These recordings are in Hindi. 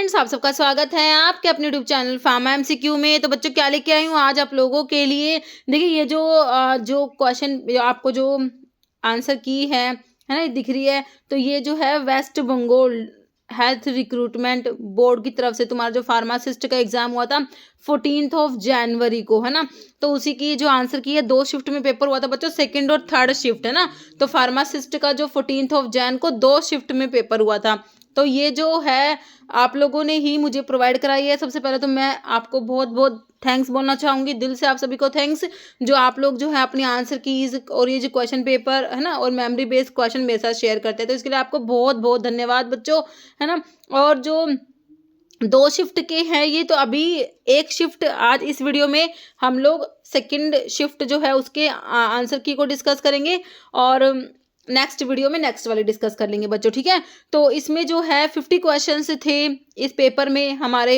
फ्रेंड्स, आप सबका स्वागत है आपके अपने यूट्यूब चैनल फार्मा एमसीक्यू में। तो बच्चों क्या लेके आई हूँ आज आप लोगों के लिए। देखिए ये जो क्वेश्चन आपको जो आंसर की है ना, ये दिख रही है। तो ये जो है West Bengal health recruitment board की तरफ से तुम्हारा जो फार्मासिस्ट का एग्जाम हुआ था 14 जनवरी को, है ना। तो उसी की जो आंसर की है 2 शिफ्ट में पेपर हुआ था बच्चों, सेकंड और थर्ड शिफ्ट, है ना। तो फार्मासिस्ट का जो 14 जैन को 2 शिफ्ट में पेपर हुआ था। तो ये जो है आप लोगों ने ही मुझे प्रोवाइड कराई है। सबसे पहले तो मैं आपको बहुत बहुत थैंक्स बोलना चाहूँगी, दिल से आप सभी को थैंक्स, जो आप लोग जो है अपनी आंसर कीज और ये जो क्वेश्चन पेपर है ना और मेमोरी बेस्ड क्वेश्चन मेरे साथ शेयर करते हैं। तो इसके लिए आपको बहुत बहुत धन्यवाद बच्चों, है ना। और जो 2 शिफ्ट के हैं ये, तो अभी एक शिफ्ट आज इस वीडियो में हम लोग सेकंड शिफ्ट जो है उसके आंसर की को डिस्कस करेंगे और नेक्स्ट वीडियो में नेक्स्ट वाले डिस्कस कर लेंगे बच्चों, ठीक है। तो इसमें जो है 50 क्वेश्चंस थे इस पेपर में हमारे,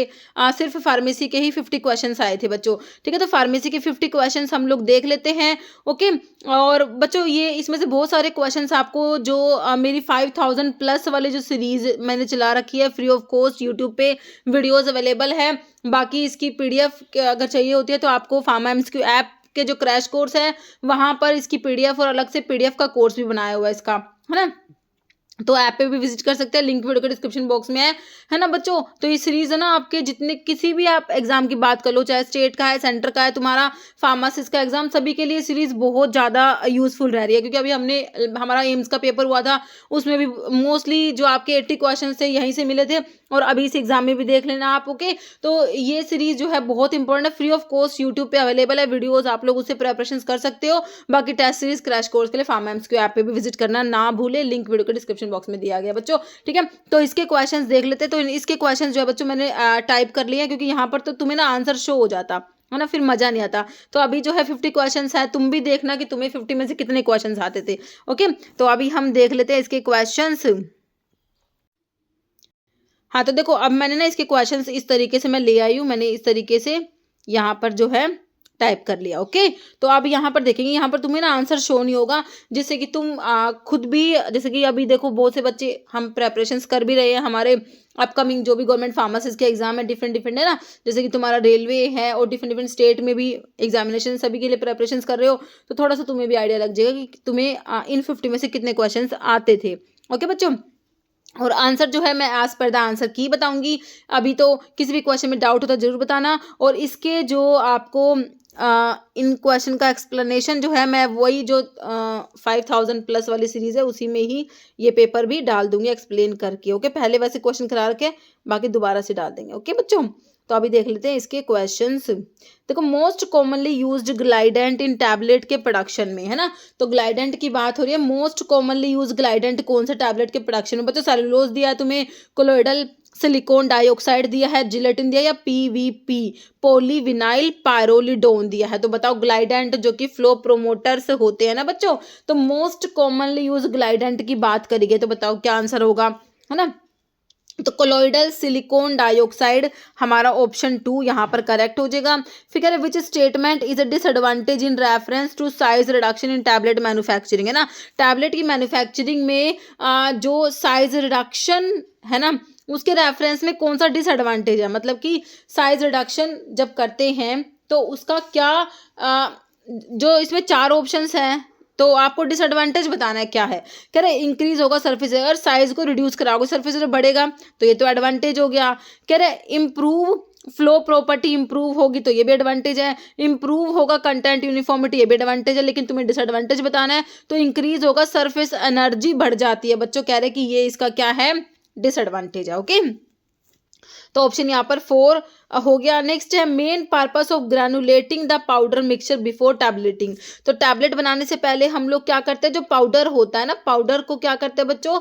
सिर्फ फार्मेसी के ही 50 क्वेश्चंस आए थे बच्चों, ठीक है। तो फार्मेसी के 50 क्वेश्चंस हम लोग देख लेते हैं, ओके। और बच्चों ये इसमें से बहुत सारे क्वेश्चंस आपको जो मेरी 5000 प्लस वाले जो सीरीज मैंने चला रखी है फ्री ऑफ कॉस्ट यूट्यूब पे वीडियोज अवेलेबल है। बाकी इसकी पीडीएफ अगर चाहिए होती है तो आपको फार्मा एमसीक्यू ऐप के जो क्रैश कोर्स है वहां पर इसकी पीडीएफ और अलग से पीडीएफ का कोर्स भी बनाया हुआ है इसका, है ना। तो ऐप पे भी विजिट कर सकते हैं, लिंक वीडियो के डिस्क्रिप्शन बॉक्स में है ना बच्चों। तो ये सीरीज है ना आपके जितने किसी भी आप एग्जाम की बात कर लो, चाहे स्टेट का है सेंटर का है तुम्हारा फार्मासिस्ट का एग्जाम, सभी के लिए सीरीज बहुत ज़्यादा यूजफुल रह रही है। क्योंकि अभी हमारा एम्स का पेपर हुआ था, उसमें भी मोस्टली जो आपके 80 क्वेश्चन थे यहीं से मिले थे और अभी इस एग्जाम में भी देख लेना आप, ओके। तो ये सीरीज जो है बहुत इंपॉर्टेंट है, फ्री ऑफ कॉस्ट यूट्यूब पे अवेलेबल है वीडियोज, आप लोग उससे प्रेपरेशन कर सकते हो। बाकी टेस्ट सीरीज क्रैश कोर्स के लिए फार्मा एमसीक्यू ऐप पे भी विजिट करना ना भूले, लिंक वीडियो के डिस्क्रिप्शन बॉक्स में दिया गया बच्चों, ठीक है। तो इसके क्वेश्चंस देख लेते हैं। तो इसके क्वेश्चंस जो है बच्चों मैंने टाइप कर लिए हैं, क्योंकि यहाँ पर तो तुम्हें ना आंसर शो हो जाता है ना, फिर मजा नहीं आता। तो अभी जो है 50 क्वेश्चंस है, तुम भी देखना कि तुम्हें 50 में से कितने क्वेश्चंस आते थे, ओके। तो अभी हम देख लेते हैं इसके क्वेश्चंस। हाँ तो देखो अब मैंने ना इसके क्वेश्चंस इस तरीके से मैं ले आई हूँ, मैंने इस तरीके से यहाँ पर जो है टाइप कर लिया, ओके। तो अब यहाँ पर देखेंगे, यहाँ पर तुम्हें ना आंसर शो नहीं होगा, जिससे कि तुम खुद भी, जैसे कि अभी देखो बहुत से बच्चे हम प्रेपरेशंस कर भी रहे हैं, हमारे अपकमिंग जो भी गवर्नमेंट फार्मासिस्ट के एग्जाम है डिफरेंट डिफरेंट, है ना। जैसे कि तुम्हारा रेलवे है और डिफरेंट डिफरेंट स्टेट में भी एग्जामिनेशन सभी के लिए प्रेपरेशंस कर रहे हो, तो थोड़ा सा तुम्हें भी आइडिया लग जाएगा कि तुम्हें इन 50 में से कितने क्वेश्चन आते थे, ओके बच्चों। और आंसर जो है मैं एज पर द आंसर की बताऊंगी। अभी तो किसी भी क्वेश्चन में डाउट हो तो जरूर बताना, और इसके जो आपको इन क्वेश्चन का एक्सप्लेनेशन जो है मैं वही जो 5000 प्लस वाली सीरीज है उसी में ही ये पेपर भी डाल दूंगी एक्सप्लेन करके, ओके। पहले वैसे क्वेश्चन करा रखे, बाकी दोबारा से डाल देंगे, ओके बच्चों। तो अभी देख लेते हैं इसके क्वेश्चंस। देखो मोस्ट कॉमनली यूज्ड ग्लाइडेंट इन टैबलेट के प्रोडक्शन में, है ना। तो ग्लाइडेंट की बात हो रही है, मोस्ट कॉमनली यूज ग्लाइडेंट कौन सा टैबलेट के प्रोडक्शन में बच्चों। सेलुलोज दिया है तुम्हें, कोलोइडल सिलिकॉन डाइऑक्साइड दिया है, जिलेटिन दिया या पीवीपी पॉलीविनाइल पायरोलिडोन दिया है। तो बताओ ग्लाइडेंट जो कि फ्लो प्रोमोटर्स होते हैं ना बच्चों, तो मोस्ट कॉमनली यूज ग्लाइडेंट की बात करेंगे तो बताओ क्या आंसर होगा, है ना। तो कोलोइडल सिलिकॉन डाइऑक्साइड हमारा ऑप्शन 2 यहाँ पर करेक्ट हो जाएगा। फिर कह रहे which statement is a disadvantage in reference to size reduction in tablet manufacturing, है ना। टैबलेट की मैन्युफैक्चरिंग में जो साइज रिडक्शन है ना उसके रेफरेंस में कौन सा डिसएडवांटेज है, मतलब कि साइज रिडक्शन जब करते हैं तो उसका क्या जो इसमें 4 ऑप्शंस हैं तो आपको डिसएडवांटेज बताना है क्या है। कह रहे इंक्रीज होगा सरफेस, अगर साइज को रिड्यूस कराओगे सरफेस एरिया बढ़ेगा तो ये तो एडवांटेज हो गया। कह रहे इम्प्रूव फ्लो प्रॉपर्टी इंप्रूव होगी तो ये भी एडवांटेज है। इंप्रूव होगा कंटेंट यूनिफॉर्मिटी, ये भी एडवांटेज है, लेकिन तुम्हें डिसएडवांटेज बताना है। तो इंक्रीज होगा सरफेस एनर्जी बढ़ जाती है बच्चों, कह रहे कि ये इसका क्या है डिसएडवांटेज है, ओके। तो ऑप्शन यहाँ पर 4 हो गया। नेक्स्ट है main purpose of granulating the powder mixture before tableting. तो टैबलेट बनाने से पहले हम लोग क्या करते हैं, जो पाउडर होता है ना पाउडर को क्या करते हैं बच्चों,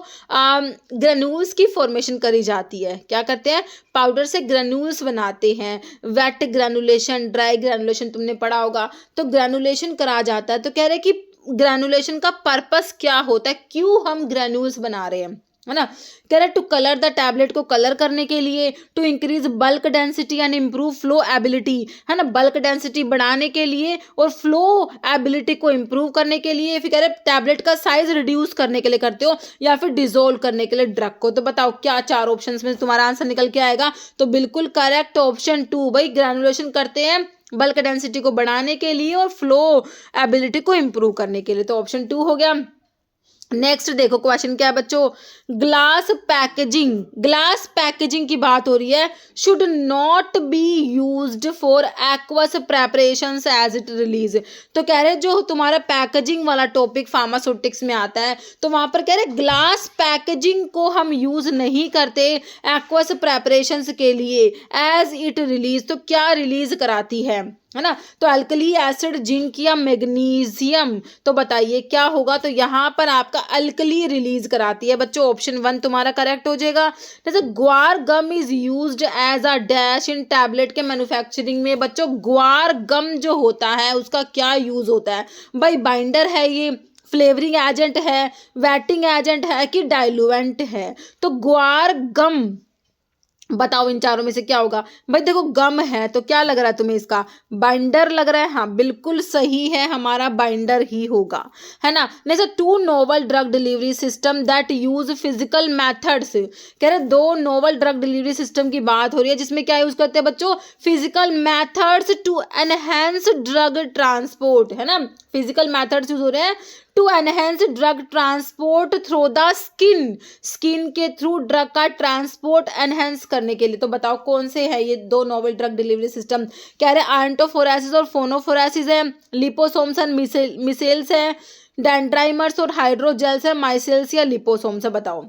ग्रेन्यूल्स की फॉर्मेशन करी जाती है। क्या करते हैं, पाउडर से ग्रेन्यूल्स बनाते हैं। वेट ग्रेनुलेशन, ड्राई ग्रेनुलेशन तुमने पढ़ा होगा। तो ग्रेनुलेशन करा जाता है। तो कह रहे कि ग्रेनुलेशन का पर्पस क्या होता है, क्यों हम ग्रेन्यूल्स बना रहे हैं, है ना। कह रहा है टू कलर द टैबलेट को कलर करने के लिए, to increase bulk density and improve flowability, है ना, बल्क डेंसिटी बढ़ाने के लिए और फ्लो एबिलिटी को इम्प्रूव करने के लिए, फिर कह रहे टैबलेट का साइज रिड्यूस करने के लिए करते हो, या फिर डिजोल्व करने के लिए ड्रग को। तो बताओ क्या चार ऑप्शन में तुम्हारा आंसर निकल के आएगा। तो बिल्कुल करेक्ट ऑप्शन 2 भाई, ग्रैनुलेशन करते हैं बल्क डेंसिटी को बढ़ाने के लिए और फ्लो एबिलिटी को इम्प्रूव करने के लिए। तो ऑप्शन 2 हो गया। नेक्स्ट देखो क्वेश्चन क्या है बच्चों, ग्लास पैकेजिंग की बात हो रही है, should not be used for aqueous preparations as it release. तो कह रहे जो तुम्हारा पैकेजिंग वाला टॉपिक फार्मास्यूटिक्स में आता है, तो वहां पर कह रहे ग्लास पैकेजिंग को हम यूज नहीं करते एक्वस प्रेपरेशंस के लिए एज इट रिलीज। तो क्या रिलीज कराती है ना, तो अल्कली एसिड, जिंक या मैग्नीशियम। तो बताइए क्या होगा। तो यहाँ पर आपका अल्कली रिलीज कराती है बच्चों, ऑप्शन 1 तुम्हारा करेक्ट हो जाएगा। जैसे guar gum is used as a dash in tablet के मैन्युफैक्चरिंग में। बच्चों ग्वार गम जो होता है उसका क्या यूज होता है भाई, बाइंडर है ये, फ्लेवरिंग एजेंट है, वेटिंग एजेंट है कि डाइल्यूएंट है। तो ग्वार गम बताओ इन चारों में से क्या होगा भाई। देखो गम है तो क्या लग रहा है तुम्हें, इसका बाइंडर लग रहा है। हाँ बिल्कुल सही है, हमारा बाइंडर ही होगा, है ना। Next, 2 novel drug delivery system that use physical methods. कह रहे 2 नोवल ड्रग डिलीवरी सिस्टम की बात हो रही है जिसमें क्या यूज करते हैं बच्चों, physical methods to enhance drug transport, है ना। फिजिकल मेथड्स यूज हो रहे हैं to enhance drug transport through the skin के थ्रू ड्रग का ट्रांसपोर्ट एनहेंस करने के लिए। तो बताओ कौन से है ये 2 नोवल ड्रग डिलीवरी सिस्टम। कह रहे आंटोफोरेसिस और फोनोफोरेसिस है, लिपोसोम्स एंड मिसेल्स है, डेंड्राइमर्स और हाइड्रोजेल्स है, माइसेल्स या लिपोसोम्स है। बताओ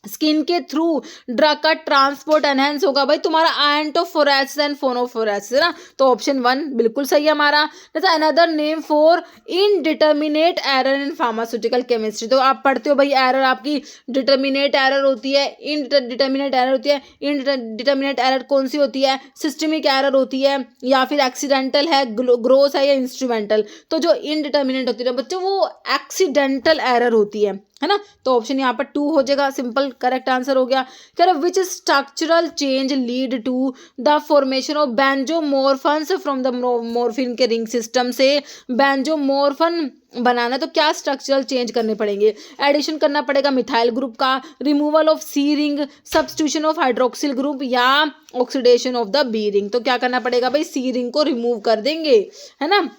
स्किन के थ्रू ड्रग का ट्रांसपोर्ट एनहेंस होगा भाई तुम्हारा एंटोफोरेसिस एंड फोनोफोरेसिस, है ना। तो ऑप्शन 1 बिल्कुल सही है हमारा। जैसा another name for indeterminate error in pharmaceutical chemistry. तो आप पढ़ते हो भाई एरर आपकी डिटर्मिनेट एरर होती है, इनडिटर्मिनेट एरर होती है। इनडिटर्मिनेट एरर कौन सी होती है, सिस्टमिक एरर होती है, या फिर एक्सीडेंटल है, ग्रोस है, या इंस्ट्रूमेंटल। तो जो इनडिटर्मिनेट होती है बच्चों वो एक्सीडेंटल एरर होती है ना। तो ऑप्शन यहाँ पर 2 हो जाएगा, सिंपल करेक्ट आंसर हो गया। कह रहे which structural change lead to the formation of benzomorphans from the morphine के रिंग सिस्टम से बेंजोमोर्फन बनाना। तो क्या स्ट्रक्चरल चेंज करने पड़ेंगे, एडिशन करना पड़ेगा मिथाइल ग्रुप का, removal of C ring, substitution of hydroxyl group, या oxidation of the B ring. तो क्या करना पड़ेगा भाई, सी रिंग को रिमूव कर देंगे, है ना,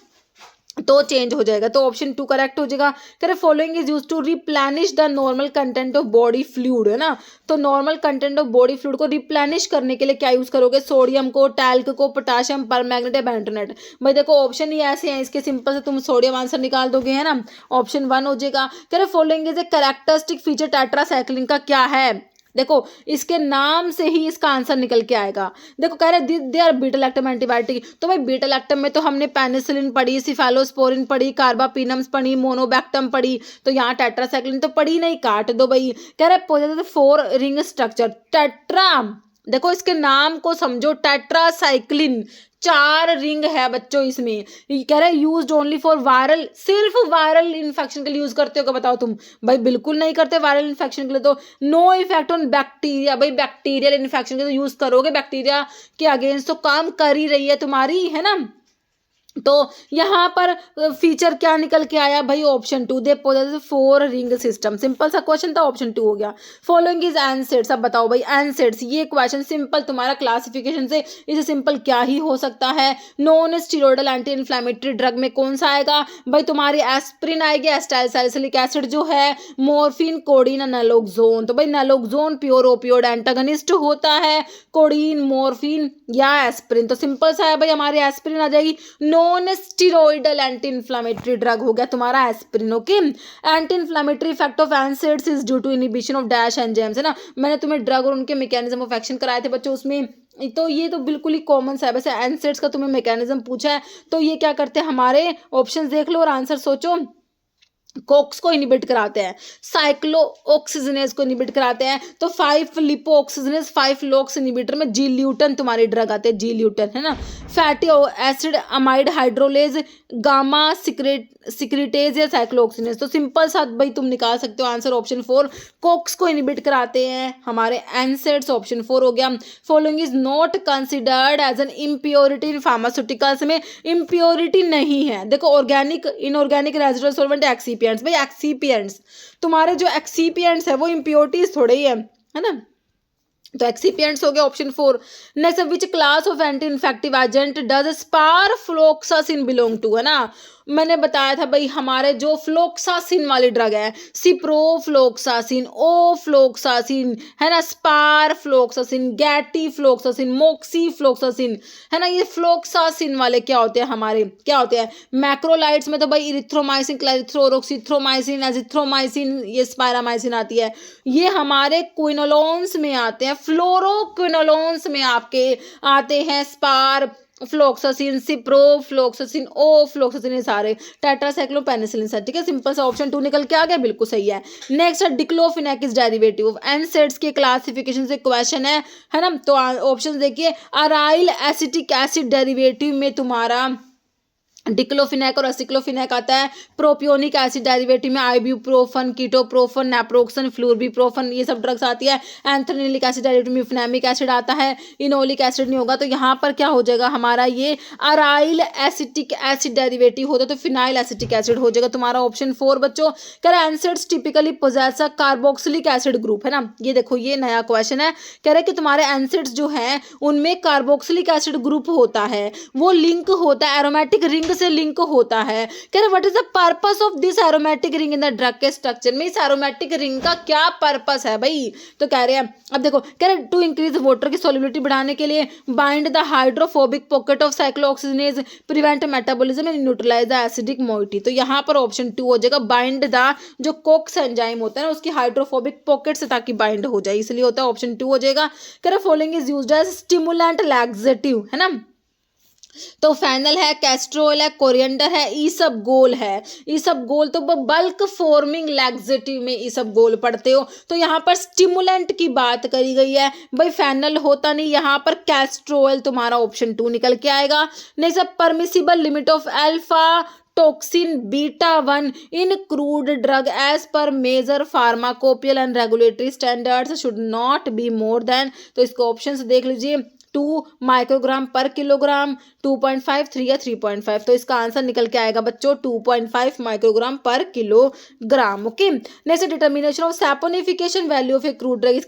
तो चेंज हो जाएगा। तो ऑप्शन 2 करेक्ट हो जाएगा। कह following is use to replenish the normal content of body fluid, है ना। तो normal content of body fluid को रिप्लेनिश करने के लिए क्या यूज करोगे, सोडियम को, टैल्क को, पोटाशियम परमैंगनेट या बेंटोनेट। भाई देखो ऑप्शन ही ऐसे हैं, इसके सिंपल से तुम सोडियम आंसर निकाल दोगे, है ना। ऑप्शन 1 हो जाएगा। कह रहे following is a characteristic feature tetracycline का क्या है। देखो इसके नाम से ही इसका आंसर निकल के आएगा। देखो कह रहे they are beta lactam antibiotic. तो भाई बीटा लैक्टम में तो हमने पेनिसिलिन पढ़ी, सिफेलोस्पोरिन पढ़ी, कार्बापिनम्स पढ़ी, मोनोबैक्टम पढ़ी। तो यहाँ टेट्रासाइक्लिन तो पढ़ी नहीं, काट दो भाई। कह रहे पॉजिटिव 4 रिंग स्ट्रक्चर टेट्रा। देखो इसके नाम को समझो, टेट्रासाइक्लिन 4 रिंग है बच्चों इसमें। कह रहे यूज ओनली फॉर वायरल, सिर्फ वायरल इन्फेक्शन के लिए यूज करते हो क्या, बताओ तुम। भाई बिल्कुल नहीं करते वायरल इन्फेक्शन के लिए। तो नो इफेक्ट ऑन बैक्टीरिया, भाई बैक्टीरियल इन्फेक्शन के तो यूज करोगे, बैक्टीरिया के अगेंस्ट तो काम कर ही रही है तुम्हारी, है ना। तो यहाँ पर फीचर क्या निकल के आया भाई, option 2 they possess 4 ring system. Simple सा क्वेश्चन था, ऑप्शन 2 हो गया। Following is NSAIDs. अब बताओ भाई एनसेड्स, ये क्वेश्चन सिंपल तुम्हारा क्लासिफिकेशन से, इसे सिंपल क्या ही हो सकता है। Non steroidal anti inflammatory drug में कौन सा आएगा भाई, तुम्हारी एस्प्रिन आएगी, एस्टाइल सैलिसिलिक एसिड जो है, मोर्फिन, कोडीन, नैलोक्सोन। तो भाई नैलोक्सोन प्योर ओपियोड एंटागनिस्ट होता है, कोडीन, मोर्फिन या एस्प्रिन। तो सिंपल सा है भाई, हमारी एस्प्रिन आ जाएगी। Non steroidal anti inflammatory drug हो गया तुम्हारा aspirin, okay. Anti inflammatory effect of NSAIDs is due to inhibition of dash enzymes, है ना। मैंने तुम्हें ड्रग और उनके मैकेनिज्म ऑफ एक्शन कराए थे बच्चों, उसमें तो ये तो बिल्कुल ही कॉमन सा है। वैसे एनसेड्स का तुम्हें मैकेनिज्म पूछा है, तो ये क्या करते हैं, हमारे ऑप्शंस देख लो और आंसर सोचो। कोक्स को इनिबिट कराते हैं, साइक्लो ऑक्सीजनेज को इनिबिट कराते हैं। तो 5 लिपो ऑक्सीजनेज 5 लोक्स इनिबिटर में जी ल्यूटन तुम्हारी ड्रग आते हैं, जी ल्यूटन है ना। Fatty acid amide hydrolase gamma secretase या साइक्लोऑक्सीजनेज। तो सिंपल सा भाई तुम निकाल सकते हो आंसर ऑप्शन 4, कोक्स को इनिबिट कराते हैं हमारे एनसेड्स, ऑप्शन 4 हो गया। Following is not considered as an impurity in pharmaceuticals, में इम्प्योरिटी नहीं है। देखो organic inorganic residual solvent excipients, भाई एक्सीपिएंट्स तुम्हारे जो एक्सीपिएंट्स है वो इम्प्योरिटीज थोड़े ही है ना। तो एक्सीपिएंट्स हो गया option 4। Next, which class of anti infective agent does sparfloxacin belong to, है ना। मैंने बताया था भाई हमारे जो फ्लोक्सासिन वाली ड्रग है, सिप्रोफ्लोक्सासिन, ओफ्लोक्सासिन, है ना, स्पारफ्लोक्सासिन, गैटीफ्लोक्सासिन, मोक्सीफ्लोक्सासिन, है ना। ये फ्लोक्सासिन वाले क्या होते हैं हमारे, क्या होते हैं मैक्रोलाइड्स में। तो भाई इरिथ्रोमाइसिन, क्लैरिथ्रोरोक्सिथ्रोमाइसिन, एजिथ्रोमाइसिन, ये स्पायरामाइसिन आती है। ये हमारे क्विनोलोन्स में आते हैं, फ्लोरोक्विनोलोन्स में आपके आते हैं स्पार फ्लोक्सासिन, सिप्रोफ्लोक्सासिन, ओफ्लोक्सासिन, ये सारे टेट्रासाइक्लोपेनिसिलिन से। ठीक है, सिंपल सा ऑप्शन 2 निकल के आ गया, बिल्कुल सही है। Next, diclofenac is derivative of NSAIDs के क्लासिफिकेशन से क्वेश्चन है ना। तो ऑप्शन देखिए, अराइल एसिटिक एसिड डेरिवेटिव में तुम्हारा डिक्लोफिनेक और एसिक्लोफिनेक आता है। प्रोपियोनिक एसिड डेरिवेटिव में आइब्यूप्रोफन, कीटोप्रोफन, नेप्रोक्सन, फ्लूरबीप्रोफन, ये सब ड्रग्स आती है। एंथ्रेनिलिक एसिड डेरिवेटिव में फिनेमिक एसिड आता है। इनोलिक एसिड नहीं होगा, तो यहाँ पर क्या हो जाएगा हमारा, ये अराइल एसिटिक एसिड डेरिवेटिव होता है, तो फिनाइल एसिटिक एसिड हो जाएगा तुम्हारा ऑप्शन 4 बच्चों। कह रहे एनसेड्स टिपिकली पोजेस अ कार्बोक्सिलिक एसिड ग्रुप, है ना। ये देखो ये नया क्वेश्चन है, कह रहे कि तुम्हारे एनसेड्स जो है उनमें कार्बोक्सिलिक एसिड ग्रुप होता है, वो लिंक होता है, एरोमेटिक रिंग से लिंक होता है। कह रहे what is the purpose of this aromatic ring in the drug के स्ट्रक्चर में, इस एरोमेटिक रिंग का क्या पर्पस है भाई। तो कह रहे हैं, अब देखो कह रहे टू इंक्रीज वाटर की सॉल्युबिलिटी बढ़ाने के लिए, bind the hydrophobic pocket of cyclooxygenase, prevent metabolism and neutralize the acidic moiety. तो यहाँ पर ऑप्शन 2 हो जाएगा, बाइंड द जो कोक्स एंजाइम होता है ना उसकी हाइड्रोफोबिक पॉकेट से ताकि बाइंड हो जाए, इसलिए होता है ऑप्शन 2 हो जाएगा। कह रहे following is used as stimulant laxative, है ना। तो फेनल है, कैस्ट्रोल है, कोरिएंडर है, ईसबगोल है। ईसबगोल तो बल्क फॉर्मिंग लैक्सेटिव में ईसबगोल पढ़ते हो। तो यहाँ पर स्टिमुलेंट की बात करी गई है भाई, फेनल होता नहीं, यहाँ पर कैस्ट्रोल तुम्हारा ऑप्शन 2 निकल के आएगा। Next, permissible limit of alpha toxin beta 1 in crude drug as per major pharmacopoeial and regulatory standards should not be more than. तो इसको ऑप्शन से देख लीजिए, 2 माइक्रोग्राम पर किलोग्राम, 2.5, 3 या 3.5। तो इसका आंसर निकल के आएगा बच्चों 2.5 microgram per kilogram. Okay, next, determination of saponification value of a crude drug is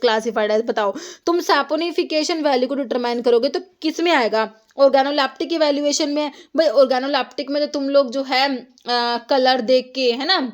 classified as. बताओ तुम सैपोनिफिकेशन वैल्यू को डिटरमाइन करोगे तो किस में आएगा, ऑर्गेनोलैप्टिक इवैल्यूएशन में। भाई ऑर्गेनोलैप्टिक में तो तुम लोग जो है कलर देख के, है ना,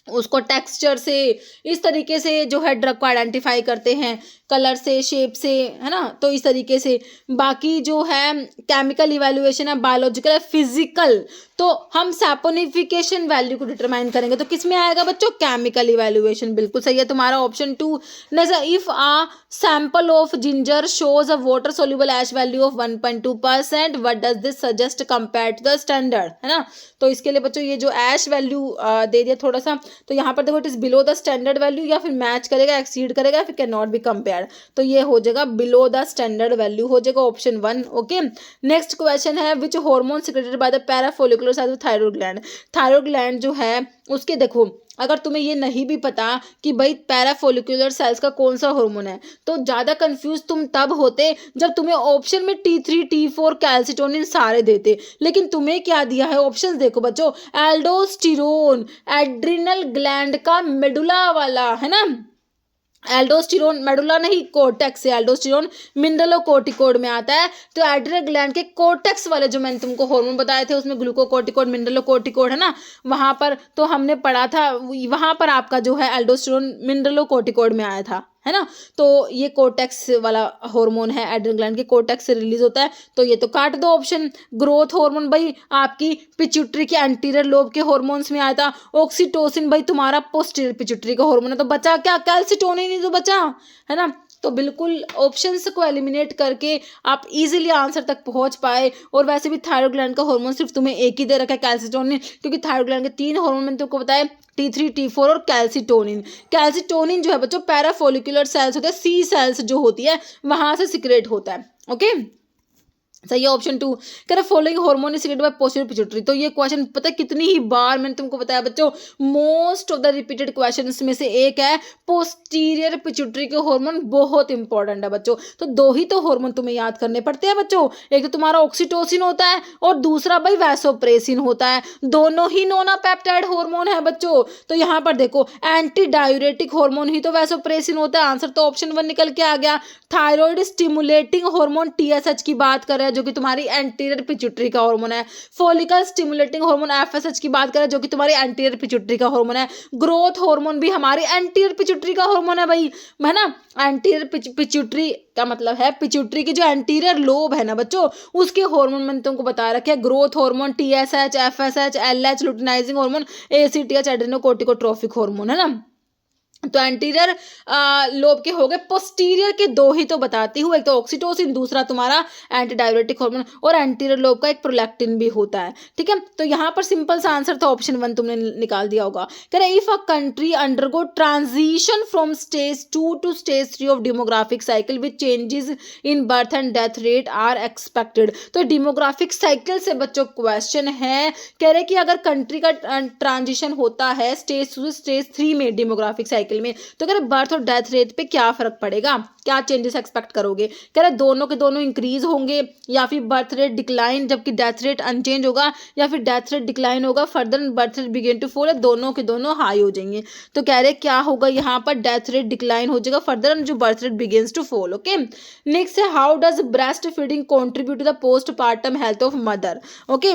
उसको टेक्सचर से इस तरीके से जो है ड्रग को आइडेंटिफाई करते हैं, कलर से, शेप से, है ना। तो इस तरीके से बाकी जो है केमिकल इवैल्यूएशन है, बायोलॉजिकल है, फिजिकल, तो हम सैपोनिफिकेशन वैल्यू को डिटरमाइन करेंगे तो किस में आएगा बच्चों, केमिकल इवैल्यूएशन। बिल्कुल सही है तुम्हारा option 2। Next, if a sample of ginger shows a water soluble ash value of 1.2%, what does this suggest compare to the standard, है ना। तो इसके लिए बच्चों ये जो ऐश वैल्यू दे दिया थोड़ा सा, तो यहाँ पर देखो it is below the standard value, या फिर मैच करेगा, एक्सीड करेगा, या फिर कैन नॉट बी कंपेयर्ड। तो ये हो जाएगा बिलो द स्टैंडर्ड वैल्यू, हो जाएगा ऑप्शन 1। ओके, नेक्स्ट क्वेश्चन है, which hormone secreted by the parafollicular size of thyroid gland. Thyroid gland जो है उसके, देखो अगर तुम्हें ये नहीं भी पता कि भाई पैराफोलिकुलर सेल्स का कौन सा हार्मोन है, तो ज़्यादा कंफ्यूज तुम तब होते जब तुम्हें ऑप्शन में T3, T4, कैल्सिटोनिन सारे देते। लेकिन तुम्हें क्या दिया है, ऑप्शंस देखो बच्चों, एल्डोस्टिरोन, एड्रिनल ग्लैंड का मेडुला वाला, है ना। एल्डोस्टिरोन मेडुला नहीं, कोर्टेक्स से एल्डोस्टिरोन मिनरलोकोर्टिकोड में आता है। तो एड्रिनल ग्लैंड के कोर्टेक्स वाले जो मैंने तुमको हार्मोन बताए थे उसमें ग्लूकोकोर्टिकोड, मिनरलोकोर्टिकोड, है ना, वहाँ पर तो हमने पढ़ा था, वहाँ पर आपका जो है एल्डोस्टिरोन मिनरलोकोर्टिकोड में आया था, है ना। तो ये कोर्टेक्स वाला हार्मोन है, एड्रिनल ग्लैंड के कोर्टेक्स से रिलीज होता है। तो ये तो काट दो ऑप्शन। ग्रोथ हार्मोन भाई आपकी पिट्यूटरी के एंटीरियर लोब के हार्मोन्स में आया था। ऑक्सीटोसिन भाई तुम्हारा पोस्टीरियर पिट्यूटरी का हार्मोन है, तो बचा क्या, कैल्सिटोनिन ही तो बचा, है ना। तो बिल्कुल ऑप्शंस को एलिमिनेट करके आप इजीली आंसर तक पहुंच पाए। और वैसे भी थायराइड ग्लैंड का हार्मोन सिर्फ तुम्हें एक ही दे रखा है, कैल्सिटोनिन, क्योंकि थायराइड ग्लैंड के 3 हार्मोन मैंने तुमको बताया, T3 T4 और कैल्सिटोनिन। कैल्सिटोनिन जो है बच्चों पैराफोलिकुलर सेल्स होते हैं, सी सेल्स जो होती है वहां से सिक्रेट होता है। ओके, सही है ऑप्शन 2। कह रहे following hormone is secreted by posterior pituitary. तो ये क्वेश्चन पता है कितनी ही बार मैंने तुमको बताया बच्चों, most of the repeated question में से एक है। पोस्टीरियर पिट्यूटरी के हार्मोन बहुत इंपॉर्टेंट है बच्चों। तो 2 ही तो हार्मोन तुम्हें याद करने पड़ते हैं बच्चों, एक तो तुम्हारा ऑक्सीटोसिन होता है और दूसरा भाई वैसोप्रेसिन होता है। दोनों ही नोनापेप्टाइड हार्मोन है बच्चों। तो यहाँ पर देखो एंटी डायूरेटिक हार्मोन ही तो वैसोप्रेसिन होता है। आंसर तो ऑप्शन 1 निकल के आ गया। थायराइड स्टिमुलेटिंग हार्मोन TSH की बात कर रहे हैं जो कि तुम्हारी एंटीरियर पिट्यूटरी का हार्मोन है। फॉलिकल स्टिमुलेटिंग हार्मोन FSH की बात करें जो कि तुम्हारी एंटीरियर पिट्यूटरी का हार्मोन है। ग्रोथ हार्मोन भी हमारी एंटीरियर पिट्यूटरी का हार्मोन है भाई, है ना। एंटीरियर पिट्यूटरी का मतलब है पिट्यूटरी की जो एंटीरियर लोब है ना बच्चों, उसके हार्मोन मैंने तुमको बता रखे हैं। Growth hormone TSH, FSH, LH, luteinizing hormone ACTH, adrenocorticotrophic hormone, है ना। तो एंटीरियर लोब के हो गए। पोस्टीरियर के 2 ही तो बताती हूँ, एक तो ऑक्सीटोसिन, दूसरा तुम्हारा एंटी डायरेटिक हार्मोन, और एंटीरियर लोब का एक प्रोलैक्टिन भी होता है। ठीक है, तो यहाँ पर सिंपल सा आंसर तो ऑप्शन 1 तुमने निकाल दिया होगा। कह रहे if a country undergo transition from stage 2 to stage 3 of demographic cycle which changes in birth and death rate are expected. तो डेमोग्राफिक साइकिल से बच्चों क्वेश्चन है। कह रहे कि अगर कंट्री का ट्रांजिशन होता है स्टेज 2 से स्टेज 3 में डेमोग्राफिक साइकिल में, तो कह रहे बर्थ और डेथ रेट पे क्या फर्क पड़ेगा, क्या चेंजेस एक्सपेक्ट करोगे। कह रहे दोनों के दोनों इंक्रीज होंगे, या फिर बर्थ रेट डिक्लाइन जबकि डेथ रेट अनचेंज होगा, या फिर डेथ रेट डिक्लाइन होगा further birth rate begin to fall, दोनों के दोनों हाई हो जाएंगे। तो कह रहे क्या होगा यहाँ पर, डेथ रेट डिक्लाइन हो जाएगा फर्दर जो birth rate begins to fall. Okay, next है how does breast feeding contribute to the postpartum health of mother. Okay,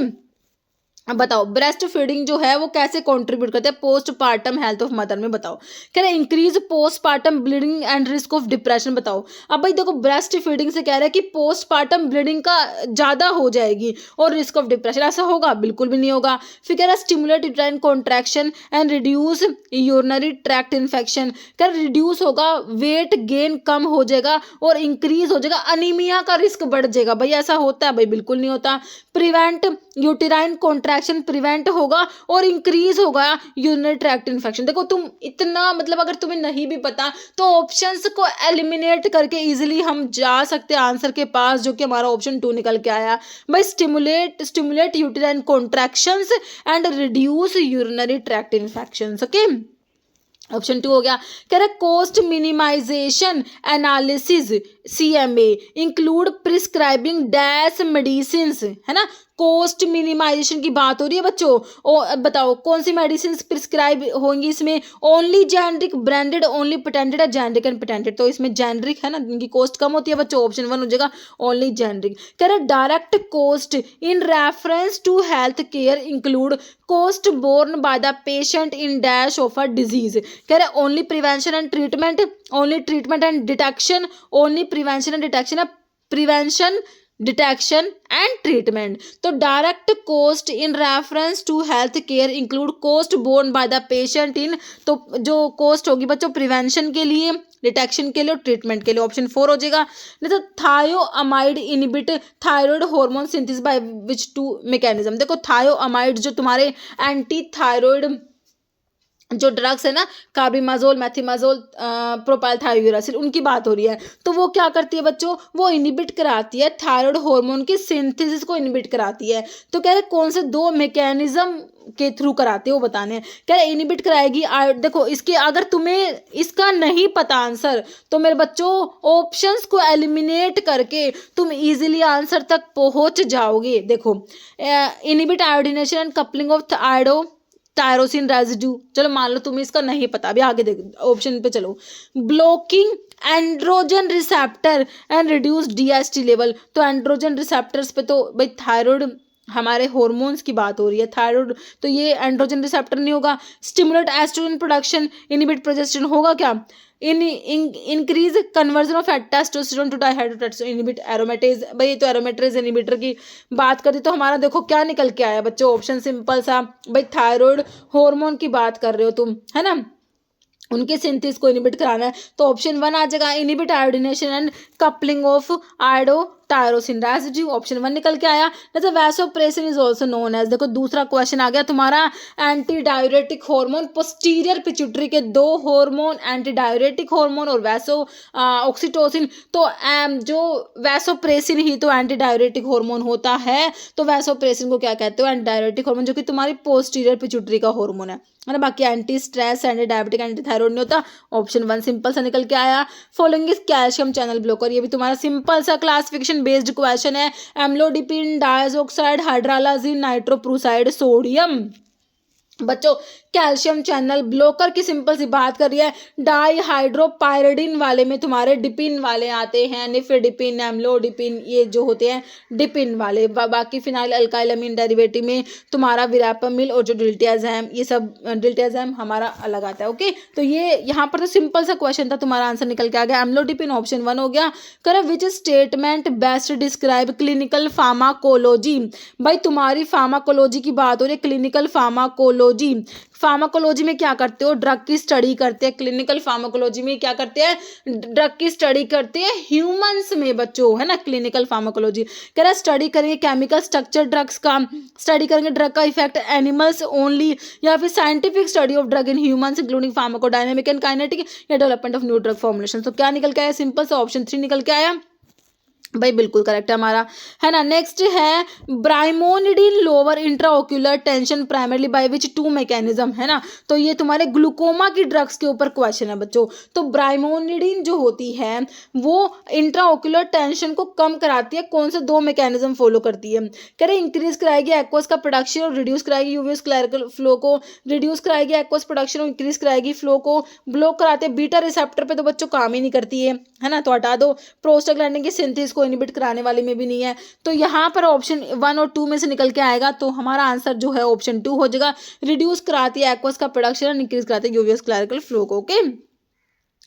अब बताओ ब्रेस्ट फीडिंग जो है वो कैसे कंट्रीब्यूट करते हैं पोस्टपार्टम हेल्थ ऑफ मदर में, बताओ। कह रहे increase postpartum bleeding and risk of depression, बताओ। अब भाई देखो ब्रेस्ट फीडिंग से कह रहे हैं कि पोस्टपार्टम ब्लीडिंग का ज़्यादा हो जाएगी और रिस्क ऑफ डिप्रेशन, ऐसा होगा बिल्कुल भी नहीं होगा। फिर कह रहा है stimulate uterine contraction and reduce urinary tract infection, कह रहा रिड्यूस होगा, वेट गेन कम हो जाएगा और इंक्रीज हो जाएगा, अनीमिया का रिस्क बढ़ जाएगा। भाई ऐसा होता है? भाई बिल्कुल नहीं होता। प्रिवेंट यूटेराइन कॉन्ट्रैक्शन प्रिवेंट होगा और इंक्रीज होगा यूरिनरी ट्रैक्ट इन्फेक्शन। देखो तुम इतना मतलब अगर तुम्हें नहीं भी पता तो ऑप्शंस को एलिमिनेट करके इजीली हम जा सकते हैं आंसर के पास, जो कि हमारा ऑप्शन 2 निकल के आया भाई। Stimulate uterine contractions and reduce urinary tract infections. Okay, option 2 हो गया। कह रहे cost minimization analysis CMA include prescribing dash medicine, है ना। कॉस्ट मिनिमाइजेशन की बात हो रही है बच्चों। और बताओ कौन सी मेडिसिन प्रिस्क्राइब होंगी इसमें, only generic, branded, only patented है, जेनरिक एंड पेटेंटेड। तो इसमें जेनरिक है ना, इनकी कॉस्ट कम होती है बच्चों, ऑप्शन 1 हो जाएगा ओनली जेनरिक। कह रहे direct cost in reference to health care include cost borne by the patient in dash of a disease. कह रहे only prevention and treatment, only treatment and detection, only prevention and detection, prevention detection and treatment. तो direct cost in reference to health care include cost borne by the patient in, तो जो कॉस्ट होगी बच्चों प्रिवेंशन के लिए, डिटेक्शन के लिए और ट्रीटमेंट के लिए, ऑप्शन 4 हो जाएगा। नहीं तो thioamide inhibit thyroid hormone synthesis by which 2 mechanism. देखो थायोअमाइड जो तुम्हारे एंटी थायराइड जो ड्रग्स है ना, कार्बिमाजोल, मेथिमाजोल, प्रोपाइलथायोयूरासिल, उनकी बात हो रही है। तो वो क्या करती है बच्चों, वो इनहिबिट कराती है थायराइड हार्मोन की सिंथेसिस को इनहिबिट कराती है। तो कह रहे कौन से 2 मैकेनिज्म के थ्रू कराते हैं वो बताने हैं। कह रहे इनहिबिट कराएगी देखो इसके, अगर तुम्हें इसका नहीं पता आंसर तो मेरे बच्चों ऑप्शंस को एलिमिनेट करके तुम इजीली आंसर तक पहुंच जाओगे। देखो inhibit iodination and coupling of tyrosine residue, चलो मान लो तुम्हें इसका नहीं पता, अभी आगे देखो ऑप्शन पे चलो। Blocking androgen receptor and reduce DHT level, तो एंड्रोजन रिसेप्टर्स पे तो भाई थायराइड हमारे हॉर्मोन्स की बात हो रही है, थायराइड तो ये एंड्रोजन रिसेप्टर नहीं होगा। Stimulate estrogen production, inhibit progesterone होगा क्या, increase conversion of testosterone to dihydrotestosterone, inhibit aromatase. भाई ये तो एरोमेटेज इनहिबिटर की बात करें तो हमारा देखो क्या निकल के आया बच्चों, ऑप्शन सिंपल सा भाई थायराइड हार्मोन की बात कर रहे हो तुम, है ना। उनके सिंथेसिस को इनिबिट कराना है, तो ऑप्शन 1 आ जाएगा, inhibit iodination and coupling of iodo tyrosine residue, option 1 निकल के आया। जैसे vasopressin is also known as, देखो दूसरा क्वेश्चन आ गया तुम्हारा, anti diuretic hormone, posterior pituitary के दो हार्मोन, एंटी डायरेटिक हार्मोन और वैसो ऑक्सीटोसिन, तो जो वैसोप्रेसिन ही तो एंटी डायरेटिक हार्मोन होता है, तो वैसोप्रेसिन को क्या कहते हो, एंटी डायरेटिक हार्मोन, जो कि तुम्हारी पोस्टीरियर पिट्यूटरी का हार्मोन है ना। बाकी anti stress, anti diabetic, anti thyroid नहीं होता, ऑप्शन 1 सिंपल सा निकल के आया। Following is calcium channel blocker, ये भी तुम्हारा सिंपल सा क्लासिफिकेशन बेस्ड क्वेश्चन है। Amlodipine, diazoxide, hydralazine, nitroprusside, sodium. बच्चों कैल्शियम चैनल ब्लॉकर की सिंपल सी बात कर रही है, डाईहाइड्रोपायरिडिन वाले में तुम्हारे डिपिन वाले आते हैं, निफेडिपिन, एम्लोडिपिन, ये जो होते हैं डिपिन वाले। बाकी फिनाइल अल्काइलमीन डेरिवेटिव में तुम्हारा विरापामिल और जो डिल्टियाजैम, ये सब डिल्टियाजैम हमारा अलग आता है। ओके, तो ये यहाँ पर तो सिंपल सा क्वेश्चन था, तुम्हारा आंसर निकल के आ गया। एम्लोडिपिन ऑप्शन 1 हो गया। कर which statement best describe clinical pharmacology, भाई तुम्हारी फार्माकोलॉजी की बात हो रही है, क्लिनिकल फार्माकोलॉजी। फार्माकोलॉजी में क्या करते हो, ड्रग की स्टडी करते हैं। क्लिनिकल फार्माकोलॉजी में क्या करते हैं, ड्रग की स्टडी करते हैं ह्यूमंस में बच्चों, है ना। क्लिनिकल फार्माकोलॉजी कह रहा है स्टडी करेंगे केमिकल स्ट्रक्चर ड्रग्स का, स्टडी करेंगे ड्रग का इफेक्ट एनिमल्स ओनली, या फिर scientific study of drug in humans including pharmacodynamic and kinetic, या development of new drug formulation. तो क्या निकल के आया, सिंपल से ऑप्शन 3 निकल के आया भाई, बिल्कुल करेक्ट है हमारा, है ना। नेक्स्ट है brimonidine lower intraocular tension primarily by which two mechanism, है ना। तो ये तुम्हारे ग्लूकोमा की ड्रग्स के ऊपर क्वेश्चन है बच्चों। तो ब्राइमोनिडिन जो होती है वो इंट्राओक्यूलर टेंशन को कम कराती है, कौन से 2 मैकेनिज्म फॉलो करती है, कह रहे इंक्रीज कराएगी एक्वस का प्रोडक्शन और रिड्यूस कराएगी यूवीएस क्लैरिकल फ्लो को, रिड्यूस कराएगी एक्वस प्रोडक्शन और इंक्रीज कराएगी फ्लो को, ब्लॉक कराते हैं बीटा रिसेप्टर पे, तो बच्चों काम ही नहीं करती है ना, तो हटा दो। प्रोस्टाग्लैंडिन की सिंथेसिस को इनिबिट कराने वाले में भी नहीं है, तो यहाँ पर ऑप्शन 1 और 2 में से निकल के आएगा, तो हमारा आंसर जो है ऑप्शन 2 हो जाएगा। रिड्यूस कराती है एक्वस का प्रोडक्शन और इंक्रीज कराती है यूवीएस क्लैरिकल फ्लो को। Okay,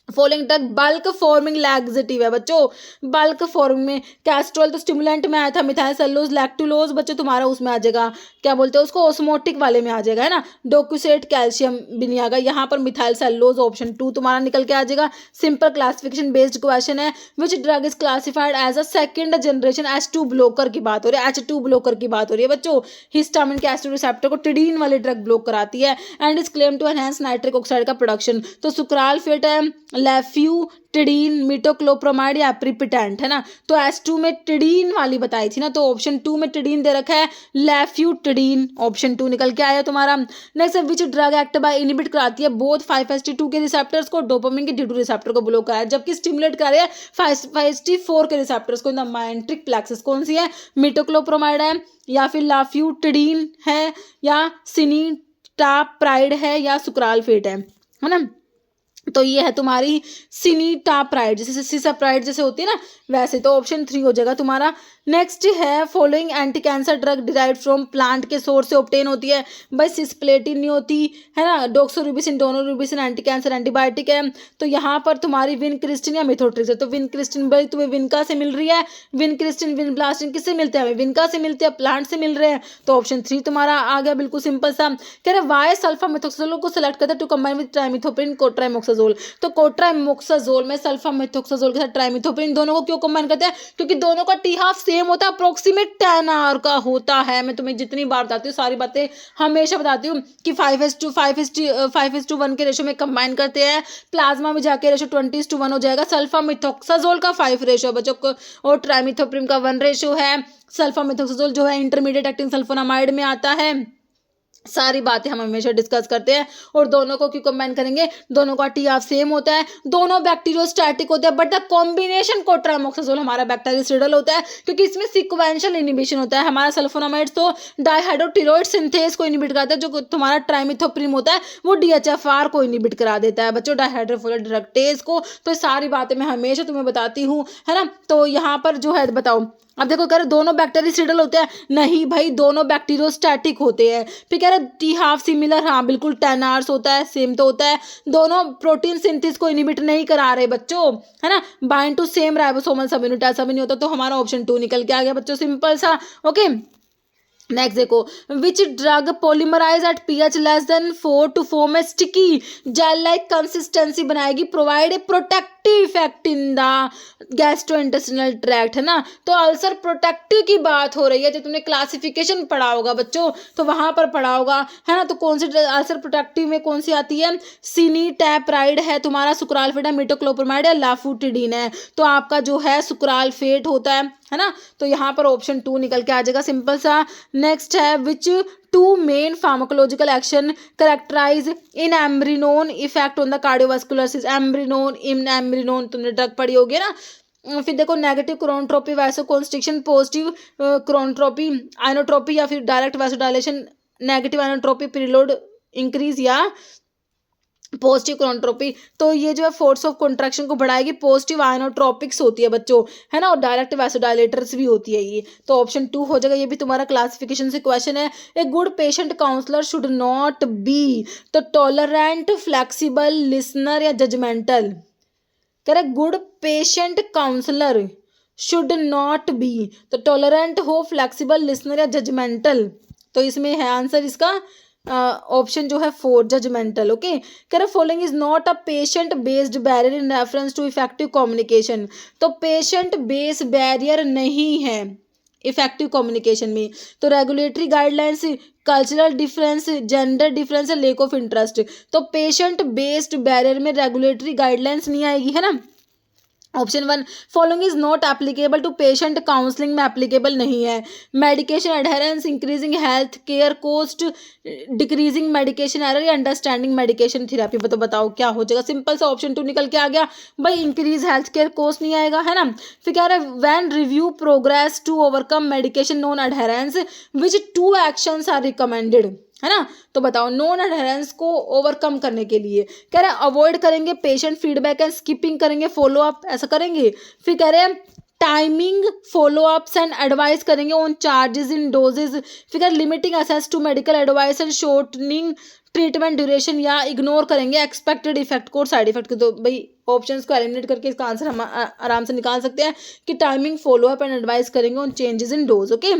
following drug bulk forming laxative है बच्चों। बल्क फॉर्मिंग में कैस्ट्रोल तो स्टिमुलेंट में आया था, मिथाइल सेलुलोज, लैक्टुलोज बच्चों तुम्हारा उसमें आ जाएगा, क्या बोलते हैं उसको, ओस्मोटिक वाले में आ जाएगा, है ना। डोक्यूसेट कैल्शियम भी नहीं आएगा, यहाँ पर मिथाइल सेलुलोज ऑप्शन 2 तुम्हारा निकल के आ जाएगा। सिंपल क्लासिफिकेशन बेस्ड क्वेश्चन है। Which drug is classified as a second generation H2 blocker की बात हो रही है, H2 ब्लॉकर की बात हो रही है बच्चों। हिस्टामिन के एसिड रिसेप्टर को टिडीन वाली ड्रग ब्लॉक कराती है, and is claim to enhance nitric oxide का प्रोडक्शन। तो सुक्रालफेट है, लेफ्यूटिडीन, मिटोक्लोप्रोमाइड या एप्रीपिटेंट, है ना। तो H2 में टिडीन वाली बताई थी ना, तो ऑप्शन 2 में टिडीन दे रखा है, लेफ्यूटिडीन ऑप्शन 2 निकल के आया तुम्हारा। नेक्स्ट है which drug act by inhibit कराती है बोथ 5HT2 के रिसेप्टर्स को, डोपामिन के D2 रिसेप्टर को ब्लॉक कराया, जबकि स्टिमुलेट कर रहा है 5HT4 के रिसेप्टर्स को इन द माइंट्रिक प्लेक्सस। कौन सी है, मिटोक्लोप्रोमाइड है, या फिर लाफ्यूटिडीन है, या सिनीटाप्राइड है, या सुक्रालफेट है ना। तो ये है तुम्हारी सिनीटाप्राइड, जैसे सिसाप्राइड जैसे होती है ना वैसे, तो ऑप्शन 3 हो जाएगा तुम्हारा। नेक्स्ट है following anti cancer drug derived from plant के सोर्स से ऑब्टेन होती है, भाई सिस्प्लेटिन नहीं होती, है ना। डोक्सोरुबिसिन, डोनोरुबिसिन एंटी कैंसर एंटीबायोटिक है, तो यहाँ पर तुम्हारी विनक्रिस्टिन या मिथोट्रिक्स है। तो विनक्रिस्टिन भाई तुम्हें विनका से मिल रही है, विनक्रिस्टिन विनब्लास्टिन किससे मिलते हैं, हमें विनका से मिलते हैं, प्लांट से मिल रहे हैं, तो ऑप्शन 3 तुम्हारा आ गया, बिल्कुल सिंपल सा। कह रहे वाई सल्फामेथोक्साजोल को सेलेक्ट करते हैं टू कंबाइन विद ट्राइमिथोप्रिन कोट्राइमोक्साजोल। तो कोट्राइमोक्साजोल में सल्फामेथोक्साजोल के साथ ट्राइमिथोप्रिन दोनों को क्यों कंबाइन करते हैं, क्योंकि दोनों का टी हाफ सेम होता है, अप्रोक्सीमेट 10 आवर का होता है। मैं तुम्हें जितनी बार बताती हूँ सारी बातें हमेशा बताती हूँ कि 5:1 के रेशो में कंबाइन करते हैं, प्लाज्मा में जाके रेशो 20:1 हो जाएगा। सल्फामेथोक्साजोल का 5 रेशो बच्चों को, और ट्राइमिथोप्रिन का 1 रेशो है। सल्फामेथोक्साजोल जो है इंटरमीडिएट एक्टिंग सल्फोनामाइड में आता है। सारी बातें हम हमेशा डिस्कस करते हैं, और दोनों को क्यों कंबाइन करेंगे, दोनों का टी हाफ सेम होता है, दोनों बैक्टीरियोस्टैटिक होते हैं, बट द कॉम्बिनेशन कोट्राइमोक्साजोल हमारा बैक्टीरियोसिडल होता है, क्योंकि इसमें सीक्वेंशियल इनिबिशन होता है। हमारा सल्फोनामाइड्स तो डाइहाइड्रोटिरोइड सिंथेस को इनिबिट कराता है, जो तुम्हारा ट्राइमिथोप्रिम होता है वो DHFR को इनिबिट करा देता है बच्चों, डाइहाइड्रोफोलेट रिडक्टेज को। तो सारी बातें मैं हमेशा तुम्हें बताती हूँ, है ना। तो यहाँ पर जो है बताओ, अब देखो कह रहे दोनों बैक्टीरियोसिडल होते हैं, नहीं भाई दोनों बैक्टीरियोस्टैटिक होते हैं। फिर कह रहे टी हाफ सिमिलर, हाँ बिल्कुल 10 आवर्स होता है, सेम तो होता है। दोनों प्रोटीन सिंथेसिस को इनिबिट नहीं करा रहे बच्चों, है ना। Bind to same ribosomal subunit ऐसा भी नहीं होता, तो हमारा ऑप्शन 2 निकल के आ गया बच्चों, सिंपल सा। ओके, नेक्स्ट देखो, which drug polymerize at pH less than 4 to form a sticky gel like consistency बनाएगी, provide a protective effect in the gastrointestinal tract, है ना। तो अल्सर प्रोटेक्टिव की बात हो रही है, जब तुमने क्लासिफिकेशन पढ़ा होगा बच्चों तो वहां पर पढ़ा होगा, है ना। तो कौन सी अल्सर प्रोटेक्टिव में कौन सी आती है, सिनीटैप्राइड है तुम्हारा, सुक्राल्फेट है, मिटोक्लोप्रोमाइड है, लाफुटिडीन है। तो आपका जो है सुक्राल्फेट होता है ना। तो यहाँ पर ऑप्शन 2 निकल के आ जाएगा, सिंपल सा। नेक्स्ट है, which two main pharmacological action characterize inamrinone effect on the cardiovascular system. Amrinone तुमने ड्रग पढ़ी होगी ना। फिर देखो, negative chronotropy vasoconstriction, positive chronotropy inotropy, या फिर direct vasodilation, negative inotropy preload increase या पॉजिटिव क्रोनोट्रोपी। तो ये जो है फोर्स ऑफ कॉन्ट्रैक्शन को बढ़ाएगी, पॉजिटिव आइनोट्रोपिक्स होती है बच्चों, है ना, और डायरेक्ट वैसोडाइलेटर्स भी होती है ये। तो ऑप्शन 2 हो जाएगा। ये भी तुम्हारा क्लासिफिकेशन से क्वेश्चन है। A good patient counsellor should not be तो टॉलरेंट, फ्लेक्सिबल, लिसनर या जजमेंटल। कह रहे good patient counsellor should not be तो टॉलरेंट हो, फ्लेक्सिबल, लिसनर या जजमेंटल। तो इसमें है आंसर इसका ऑप्शन जो है 4, जजमेंटल। ओके, कह रहे following is not a patient based barrier in reference to effective communication. तो पेशेंट बेस बैरियर नहीं है इफेक्टिव कम्युनिकेशन में। तो regulatory guidelines, cultural difference, gender difference या लेक ऑफ इंटरेस्ट। तो पेशेंट बेस्ड बैरियर में रेगुलेटरी गाइडलाइंस नहीं आएगी, है ना। Option 1, following is not applicable to patient counselling में एप्लीकेबल नहीं है। Medication adherence, increasing health care cost, decreasing medication error या अंडरस्टैंडिंग मेडिकेशन थेरेपी। तो बताओ क्या हो जाएगा, सिंपल सा ऑप्शन 2 निकल के आ गया भाई, इंक्रीज हेल्थ केयर कॉस्ट नहीं आएगा, है ना। फिर क्या रहा है, when review progress to overcome medication non adherence which 2 actions are recommended, है ना। तो बताओ नॉन एडहेरेंस को ओवरकम करने के लिए कह रहे हैं अवॉइड करेंगे पेशेंट फीडबैक एंड स्किपिंग करेंगे फॉलो अप, ऐसा करेंगे। फिर कह रहे हैं timing follow ups and advice करेंगे ऑन चार्जेस इन डोजेज। फिर limiting access to medical advice and shortening treatment duration, या इग्नोर करेंगे एक्सपेक्टेड इफेक्ट को और साइड इफेक्ट को। तो भाई ऑप्शंस को एलिमिनेट करके इसका आंसर हम आराम से निकाल सकते हैं कि timing follow up and advice करेंगे on changes in dose. Okay,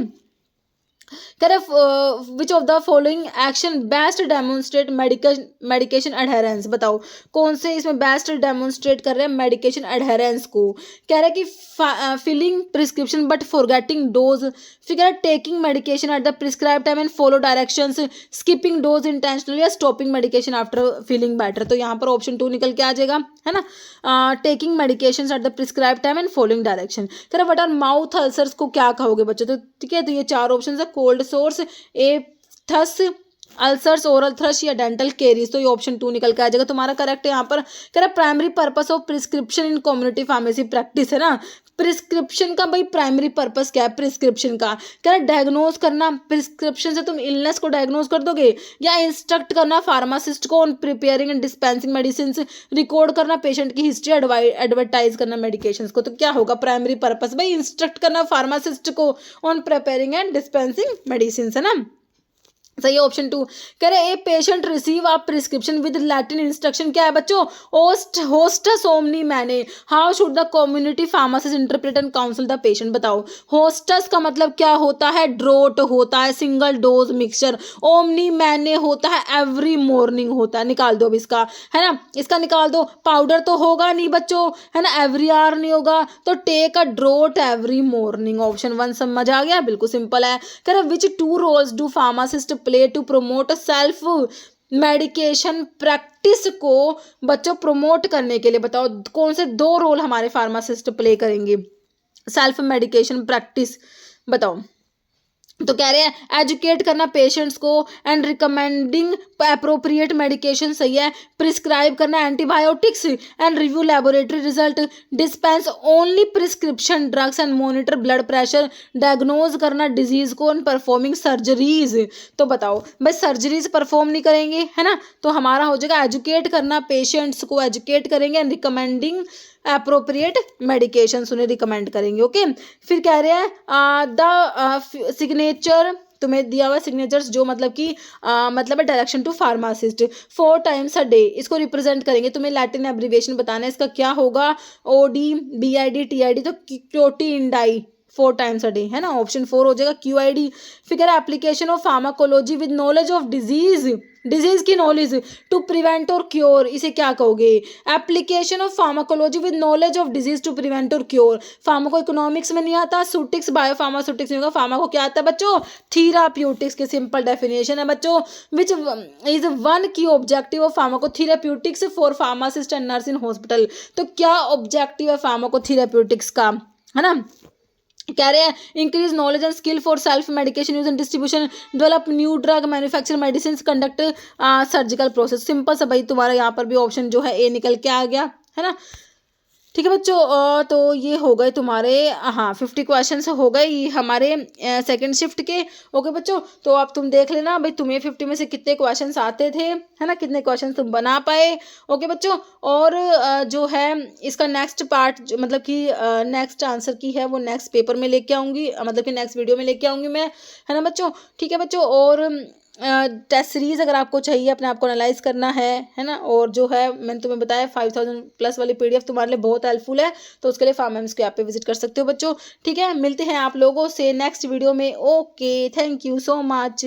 which of the following action best demonstrate medication adherence. बताओ कौन से इसमें बेस्ट डेमोन्स्ट्रेट कर रहे हैं मेडिकेशन एडहेरेंस को। कह रहे हैं कि filling prescription but forgetting dose. फिर कह रहे हैं taking medication at the prescribe time and follow directions, skipping dose intentionally या stopping medication after feeling better. तो यहाँ पर ऑप्शन 2 निकल के आ जाएगा, है ना। Taking medication at the prescribe time and following direction. कह रहे व्हाट आर माउथ अल्सर्स को क्या कहोगे बच्चों। तो ठीक है, तो ये 4 ऑप्शन है, कोल्ड सोर्स, ए थस, अल्सर्स, ओरल थ्रश या डेंटल केरीज। तो ये ऑप्शन 2 निकल के आ जाएगा तुम्हारा करेक्ट। यहाँ पर कह रहा primary purpose of prescription in community pharmacy practice, है ना। प्रिस्क्रिप्शन का भाई प्राइमरी पर्पस क्या है प्रिस्क्रिप्शन का, कह रहा डायग्नोज करना। प्रिस्क्रिप्शन से तुम इलनेस को डायग्नोज कर दोगे, या इंस्ट्रक्ट करना फार्मासिस्ट को on preparing and dispensing medicine, record करना पेशेंट की हिस्ट्री, एडवर्टाइज करना मेडिकेशन को। तो क्या होगा प्राइमरी पर्पस, भाई इंस्ट्रक्ट करना फार्मासिस्ट को on preparing and dispensing medicine, है ना। सही ऑप्शन 2। कह रहे a patient receive a prescription with Latin instruction, क्या है बच्चों, होस्टस ओमनी मैने, how should the community pharmacist interpret and council the patient. बताओ होस्टस का मतलब क्या होता है, ड्रोट होता है, सिंगल डोज मिक्सचर। ओमनी मैने होता है एवरी मॉर्निंग होता है, निकाल दो अब इसका, है ना, इसका निकाल दो। पाउडर तो होगा नहीं बच्चों, है ना, एवरी आवर नहीं होगा, तो take a draught every morning. Option 1 समझ आ गया, बिल्कुल सिंपल है। कह रहे which 2 roles do pharmacist play to promote self medication practice को बच्चों प्रमोट करने के लिए। बताओ कौन से 2 रोल हमारे फार्मासिस्ट प्ले करेंगे सेल्फ मेडिकेशन प्रैक्टिस, बताओ। तो कह रहे हैं एजुकेट करना पेशेंट्स को एंड रिकमेंडिंग अप्रोप्रिएट मेडिकेशन, सही है। प्रिस्क्राइब करना antibiotics and review laboratory result, dispense only prescription drugs and monitor blood pressure, diagnose करना डिजीज को एंड परफॉर्मिंग सर्जरीज। तो बताओ भाई सर्जरीज परफॉर्म नहीं करेंगे, है ना, तो हमारा हो जाएगा एजुकेट करना पेशेंट्स को, एजुकेट करेंगे एंड रिकमेंडिंग अप्रोप्रिएट मेडिकेशन उन्हें रिकमेंड करेंगे। ओके, फिर कह रहे हैं द सिग्नेचर तुम्हें दिया हुआ सिग्नेचर्स जो मतलब कि मतलब है direction to pharmacist 4 times a day, इसको रिप्रेजेंट करेंगे। तुम्हें लैटिन एब्रीविएशन बताना है इसका क्या होगा, OD BID TID, तो क्योटी इंडाई 4 टाइम्स अ डे, है ना, ऑप्शन 4 हो जाएगा QID। Figure application of pharmacology with knowledge of disease की नॉलेज टू प्रिवेंट और क्योर, इसे क्या कहोगे? Application of pharmacology with knowledge of disease to prevent और क्योर। फार्माको इकोनॉमिक्स में नहीं आता, सुटिक्स बायोफार्मास्यूटिक्स में होगा। फार्माको क्या आता है बच्चों? थेराप्यूटिक्स के सिंपल डेफिनेशन है बच्चों। विच इज वन की objective of pharmaco therapeutics for pharmacist and nurse in hospital. तो क्या ऑब्जेक्टिव है फार्माको थेराप्यूटिक्स का, है ना? कह रहे हैं increase knowledge and skill for self medication use and distribution, develop new drug, manufacture medicine, conduct surgical process. Simple सा भाई, तुम्हारा यहाँ पर भी ऑप्शन जो है ए निकल के आ गया, है ना? ठीक है बच्चों, तो ये हो गए तुम्हारे, हाँ 50 क्वेश्चन हो गए ये हमारे सेकंड शिफ्ट के। ओके बच्चों, तो अब तुम देख लेना भाई तुम्हें 50 में से कितने क्वेश्चंस आते थे, है ना, कितने क्वेश्चन तुम बना पाए। ओके बच्चों, और जो है इसका नेक्स्ट पार्ट मतलब कि नेक्स्ट आंसर की है वो नेक्स्ट पेपर में लेके आऊँगी, मतलब कि नेक्स्ट वीडियो में लेके आऊँगी मैं, है ना बच्चों? ठीक है बच्चों, और टेस्ट सीरीज़ अगर आपको चाहिए अपने आप को एनालाइज करना है ना, और जो है मैंने तुम्हें बताया 5000 प्लस वाली PDF तुम्हारे लिए बहुत हेल्पफुल है, तो उसके लिए फार्मेम्स के ऐप पे विजिट कर सकते हो बच्चों। ठीक है, मिलते हैं आप लोगों से नेक्स्ट वीडियो में। Okay, thank you so much.